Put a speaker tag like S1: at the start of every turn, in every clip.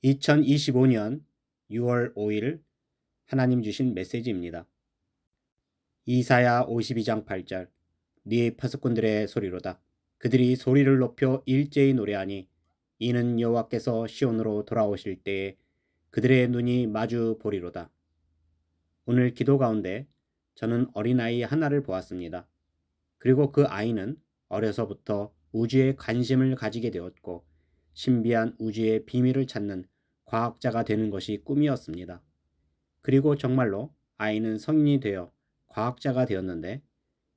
S1: 2025년 6월 5일 하나님 주신 메시지입니다. 이사야 52장 8절 네 파수꾼들의 소리로다. 그들이 소리를 높여 일제히 노래하니 이는 여호와께서 시온으로 돌아오실 때에 그들의 눈이 마주 보리로다. 오늘 기도 가운데 저는 어린아이 하나를 보았습니다. 그리고 그 아이는 어려서부터 우주에 관심을 가지게 되었고 신비한 우주의 비밀을 찾는 과학자가 되는 것이 꿈이었습니다. 그리고 정말로 아이는 성인이 되어 과학자가 되었는데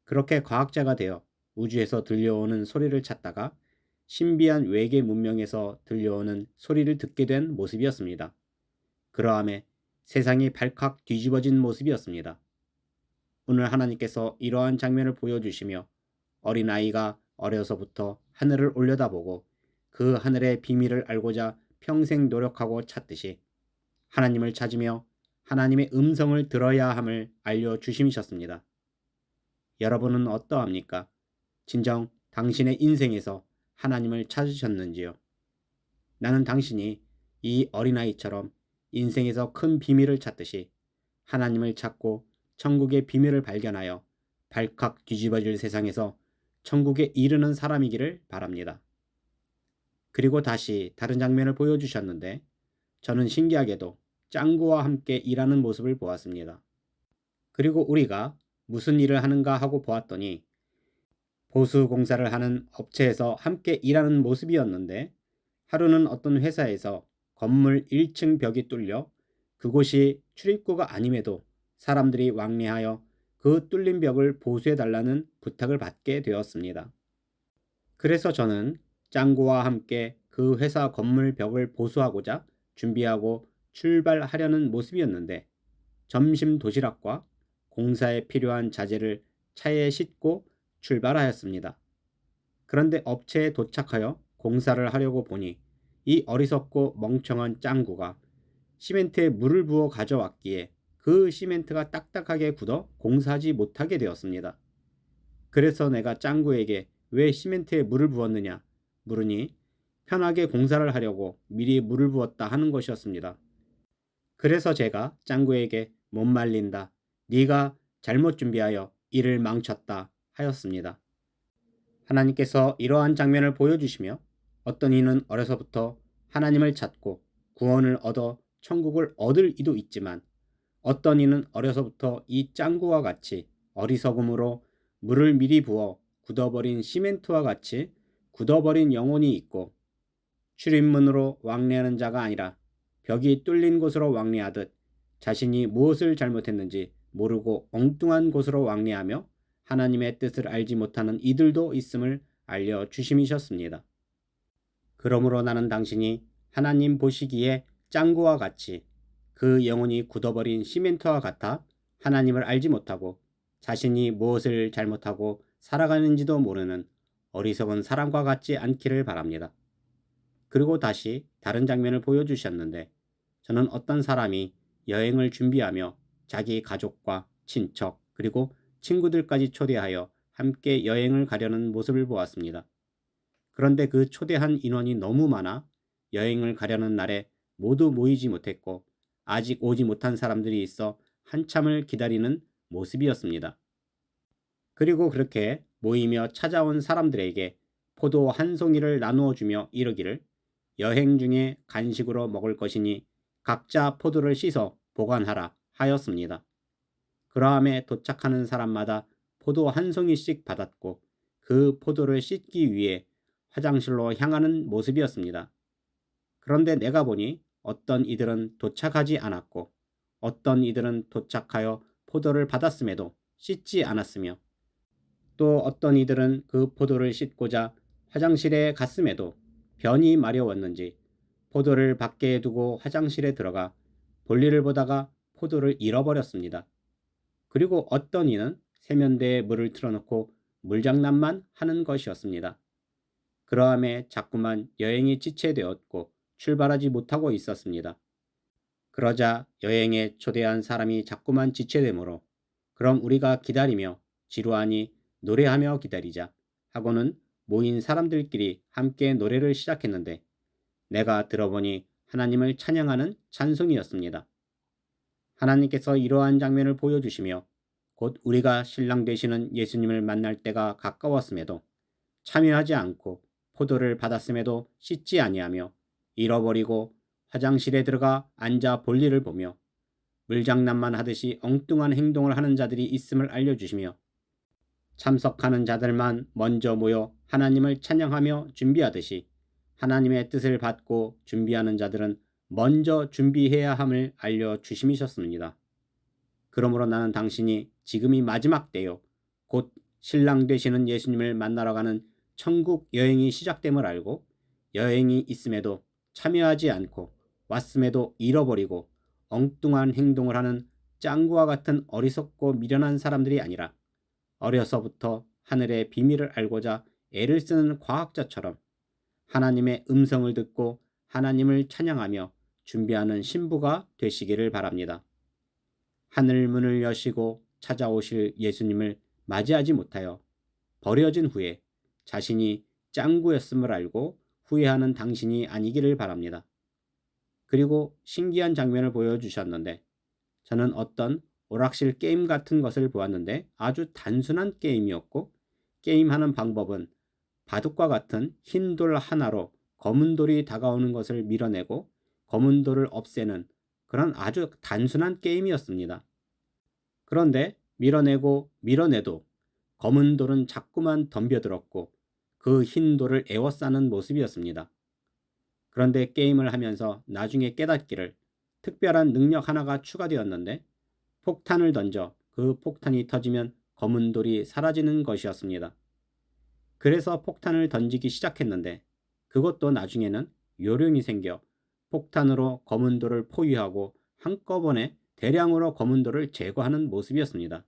S1: 그렇게 과학자가 되어 우주에서 들려오는 소리를 찾다가 신비한 외계 문명에서 들려오는 소리를 듣게 된 모습이었습니다. 그러함에 세상이 발칵 뒤집어진 모습이었습니다. 오늘 하나님께서 이러한 장면을 보여주시며 어린아이가 어려서부터 하늘을 올려다보고 그 하늘의 비밀을 알고자 평생 노력하고 찾듯이 하나님을 찾으며 하나님의 음성을 들어야 함을 알려주심이셨습니다. 여러분은 어떠합니까? 진정 당신의 인생에서 하나님을 찾으셨는지요? 나는 당신이 이 어린아이처럼 인생에서 큰 비밀을 찾듯이 하나님을 찾고 천국의 비밀을 발견하여 발칵 뒤집어질 세상에서 천국에 이르는 사람이기를 바랍니다. 그리고 다시 다른 장면을 보여주셨는데 저는 신기하게도 짱구와 함께 일하는 모습을 보았습니다. 그리고 우리가 무슨 일을 하는가 하고 보았더니 보수 공사를 하는 업체에서 함께 일하는 모습이었는데 하루는 어떤 회사에서 건물 1층 벽이 뚫려 그곳이 출입구가 아님에도 사람들이 왕래하여 그 뚫린 벽을 보수해달라는 부탁을 받게 되었습니다. 그래서 저는 짱구와 함께 그 회사 건물 벽을 보수하고자 준비하고 출발하려는 모습이었는데 점심 도시락과 공사에 필요한 자재를 차에 싣고 출발하였습니다. 그런데 업체에 도착하여 공사를 하려고 보니 이 어리석고 멍청한 짱구가 시멘트에 물을 부어 가져왔기에 그 시멘트가 딱딱하게 굳어 공사하지 못하게 되었습니다. 그래서 내가 짱구에게 왜 시멘트에 물을 부었느냐 물으니 편하게 공사를 하려고 미리 물을 부었다 하는 것이었습니다. 그래서 제가 짱구에게 못 말린다. 네가 잘못 준비하여 일을 망쳤다 하였습니다. 하나님께서 이러한 장면을 보여주시며 어떤 이는 어려서부터 하나님을 찾고 구원을 얻어 천국을 얻을 이도 있지만 어떤 이는 어려서부터 이 짱구와 같이 어리석음으로 물을 미리 부어 굳어버린 시멘트와 같이 굳어버린 영혼이 있고 출입문으로 왕래하는 자가 아니라 벽이 뚫린 곳으로 왕래하듯 자신이 무엇을 잘못했는지 모르고 엉뚱한 곳으로 왕래하며 하나님의 뜻을 알지 못하는 이들도 있음을 알려주심이셨습니다. 그러므로 나는 당신이 하나님 보시기에 짱구와 같이 그 영혼이 굳어버린 시멘트와 같아 하나님을 알지 못하고 자신이 무엇을 잘못하고 살아가는지도 모르는 어리석은 사람과 같지 않기를 바랍니다. 그리고 다시 다른 장면을 보여주셨는데 저는 어떤 사람이 여행을 준비하며 자기 가족과 친척 그리고 친구들까지 초대하여 함께 여행을 가려는 모습을 보았습니다. 그런데 그 초대한 인원이 너무 많아 여행을 가려는 날에 모두 모이지 못했고 아직 오지 못한 사람들이 있어 한참을 기다리는 모습이었습니다. 그리고 그렇게 모이며 찾아온 사람들에게 포도 한 송이를 나누어 주며 이르기를 여행 중에 간식으로 먹을 것이니 각자 포도를 씻어 보관하라 하였습니다. 그러함에 도착하는 사람마다 포도 한 송이씩 받았고 그 포도를 씻기 위해 화장실로 향하는 모습이었습니다. 그런데 내가 보니 어떤 이들은 도착하지 않았고 어떤 이들은 도착하여 포도를 받았음에도 씻지 않았으며 또 어떤 이들은 그 포도를 씻고자 화장실에 갔음에도 변이 마려웠는지 포도를 밖에 두고 화장실에 들어가 볼일을 보다가 포도를 잃어버렸습니다. 그리고 어떤 이는 세면대에 물을 틀어놓고 물장난만 하는 것이었습니다. 그러함에 자꾸만 여행이 지체되었고 출발하지 못하고 있었습니다. 그러자 여행에 초대한 사람이 자꾸만 지체되므로 그럼 우리가 기다리며 지루하니 노래하며 기다리자 하고는 모인 사람들끼리 함께 노래를 시작했는데 내가 들어보니 하나님을 찬양하는 찬송이었습니다. 하나님께서 이러한 장면을 보여주시며 곧 우리가 신랑 되시는 예수님을 만날 때가 가까웠음에도 참여하지 않고 포도를 받았음에도 씻지 아니하며 잃어버리고 화장실에 들어가 앉아 볼일을 보며 물장난만 하듯이 엉뚱한 행동을 하는 자들이 있음을 알려주시며 참석하는 자들만 먼저 모여 하나님을 찬양하며 준비하듯이 하나님의 뜻을 받고 준비하는 자들은 먼저 준비해야 함을 알려주심이셨습니다. 그러므로 나는 당신이 지금이 마지막 때요 곧 신랑 되시는 예수님을 만나러 가는 천국 여행이 시작됨을 알고 여행이 있음에도 참여하지 않고 왔음에도 잃어버리고 엉뚱한 행동을 하는 짱구와 같은 어리석고 미련한 사람들이 아니라 어려서부터 하늘의 비밀을 알고자 애를 쓰는 과학자처럼 하나님의 음성을 듣고 하나님을 찬양하며 준비하는 신부가 되시기를 바랍니다. 하늘 문을 여시고 찾아오실 예수님을 맞이하지 못하여 버려진 후에 자신이 짱구였음을 알고 후회하는 당신이 아니기를 바랍니다. 그리고 신기한 장면을 보여주셨는데 저는 어떤 오락실 게임 같은 것을 보았는데 아주 단순한 게임이었고 게임하는 방법은 바둑과 같은 흰 돌 하나로 검은 돌이 다가오는 것을 밀어내고 검은 돌을 없애는 그런 아주 단순한 게임이었습니다. 그런데 밀어내고 밀어내도 검은 돌은 자꾸만 덤벼들었고 그 흰 돌을 에워싸는 모습이었습니다. 그런데 게임을 하면서 나중에 깨닫기를 특별한 능력 하나가 추가되었는데 폭탄을 던져 그 폭탄이 터지면 검은 돌이 사라지는 것이었습니다. 그래서 폭탄을 던지기 시작했는데 그것도 나중에는 요령이 생겨 폭탄으로 검은 돌을 포위하고 한꺼번에 대량으로 검은 돌을 제거하는 모습이었습니다.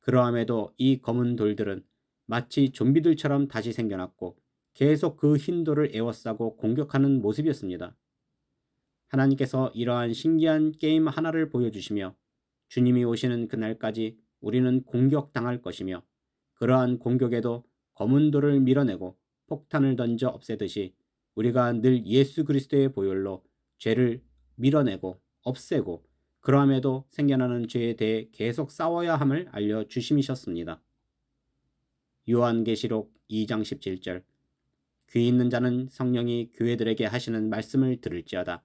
S1: 그러함에도 이 검은 돌들은 마치 좀비들처럼 다시 생겨났고 계속 그 흰 돌을 에워싸고 공격하는 모습이었습니다. 하나님께서 이러한 신기한 게임 하나를 보여주시며 주님이 오시는 그날까지 우리는 공격당할 것이며 그러한 공격에도 검은 돌을 밀어내고 폭탄을 던져 없애듯이 우리가 늘 예수 그리스도의 보혈로 죄를 밀어내고 없애고 그러함에도 생겨나는 죄에 대해 계속 싸워야 함을 알려주심이셨습니다. 요한계시록 2장 17절 귀 있는 자는 성령이 교회들에게 하시는 말씀을 들을지어다.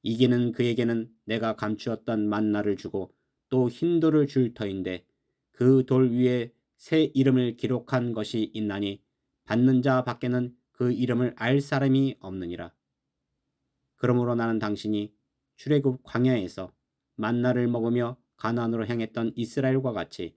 S1: 이기는 그에게는 내가 감추었던 만나를 주고 또 흰 돌을 줄 터인데 그 돌 위에 새 이름을 기록한 것이 있나니 받는 자 밖에는 그 이름을 알 사람이 없느니라. 그러므로 나는 당신이 출애굽 광야에서 만나를 먹으며 가나안으로 향했던 이스라엘과 같이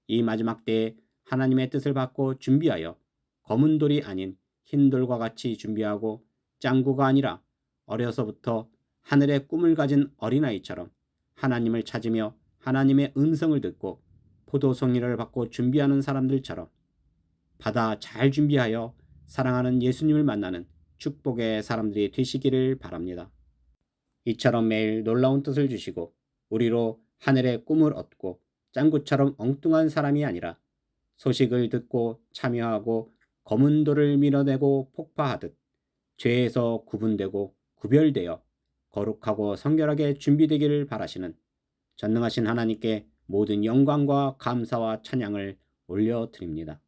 S1: 이 마지막 때에 하나님의 뜻을 받고 준비하여 검은 돌이 아닌 흰 돌과 같이 준비하고 짱구가 아니라 어려서부터 하늘의 꿈을 가진 어린아이처럼 하나님을 찾으며 하나님의 음성을 듣고 포도송이를 받고 준비하는 사람들처럼 받아 잘 준비하여 사랑하는 예수님을 만나는 축복의 사람들이 되시기를 바랍니다. 이처럼 매일 놀라운 뜻을 주시고 우리로 하늘의 꿈을 얻고 짱구처럼 엉뚱한 사람이 아니라 소식을 듣고 참여하고 검은 돌을 밀어내고 폭파하듯 죄에서 구분되고 구별되어 거룩하고 성결하게 준비되기를 바라시는 전능하신 하나님께 모든 영광과 감사와 찬양을 올려드립니다.